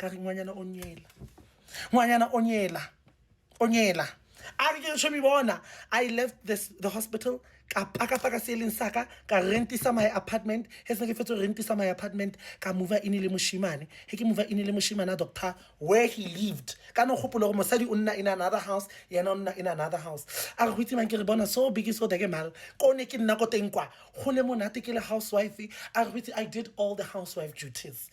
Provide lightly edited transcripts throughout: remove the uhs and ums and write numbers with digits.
ka re ngwanyana onyela I left the hospital ka paka selling saka ka rentisa my apartment rentisa my apartment ka move in le moshimane move in le moshimane doctor where he lived ka no gopola go mosadi o nna in another house yena o nna in another house a re hwitse mang ke re bona so big so dage mal ko ne ke nna ko teng kwa go le monate ke le housewife a re hwitse I did all the housewife duties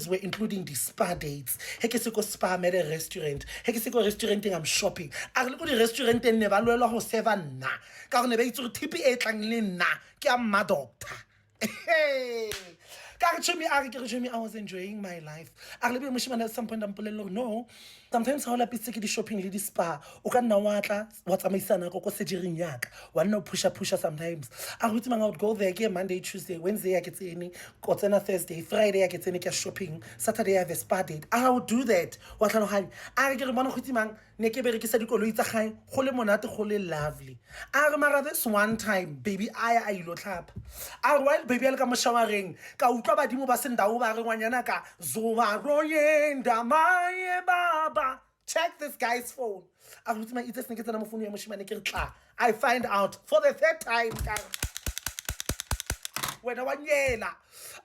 were including the spa dates ke se ko spa me the restaurant ke se ko restaurant I'm shopping a re le ko di restaurant ne ba lwela go serve nna ka go ne ba itse tipi e tlang le nna ke a ma doctor I was enjoying my life. I at some point I'm pulling no. Sometimes how la pitse ke di shopping le di spa. O ka nna watla wa tsamaisana go sediring yaka. Wa nna pusha sometimes. I would go there ke Monday, Tuesday, Wednesday I get any, go tsena Thursday, Friday I get any ke shopping, Saturday I have a spa date. I would do that. Wa tla no hanya. A ke re bona go mang ne ke berekisa dikoloi tsa gae go le monate go le lovely. A re mara this one time baby I ilo tlhapa. A while baby a le ka mo showereng ka utlwa badimo ba sendao ba re ngwanyana ka zoba royenda maye baba. Check this guy's phone. I find out for the third time. When I want yela,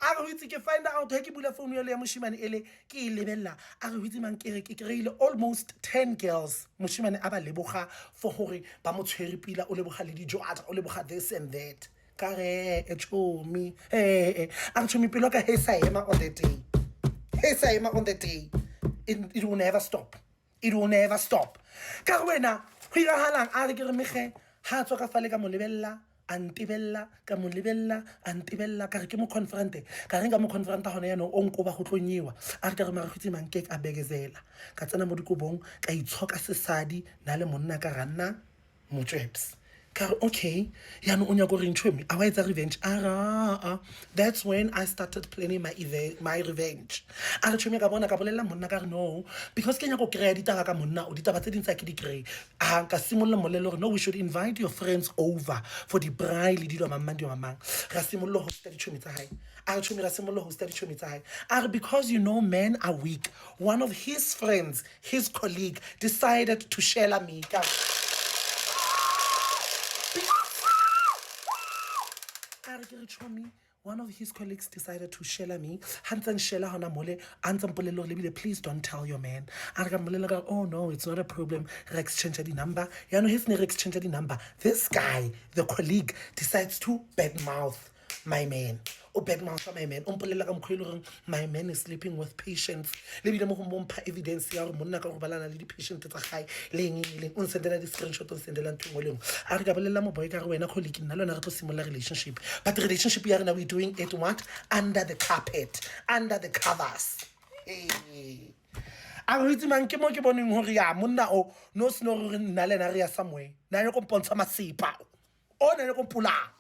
I find out he bula phone ya moshimane ele ke lebella a re hwitse mang ke kreile almost 10 girls moshimane aba leboga for hore ba mo tshwere pila o leboga le dijo o leboga this and that ka re echomi actually pilo ka hesaema on the day it will never stop. It will never stop. Ka wena go irahalang a re ke re mege ha tswa ka fale ka mo lebella antibella ka mo lebella antibella ka re ke mo confronte ka re ka mo confronta hona yana o nko ba go tlonyiwa a re ka re mara khutsi mang ke a begezela ka tsena mo dikobong ka itshoka sesadi na le monna ka ranna mo trips. Okay, I revenge. That's when I started planning my revenge. No, because no, we should invite your friends over for the bride. Because you know men are weak. One of his friends, his colleague, decided to share me. One of his colleagues decided to share me. Please don't tell your man. Oh no, it's not a problem. Exchange the number. Exchange the number. This guy, the colleague, decides to badmouth my man. My man is sleeping with patients. Evidence patient relationship. But the relationship we're doing it what? Under the carpet, under the covers. Hey. A re itse mang ke mo ke boneng hore ya monna o no sno re nna le na re ya somewhere. Na yo go mpontsha masipa. O na yo go pula.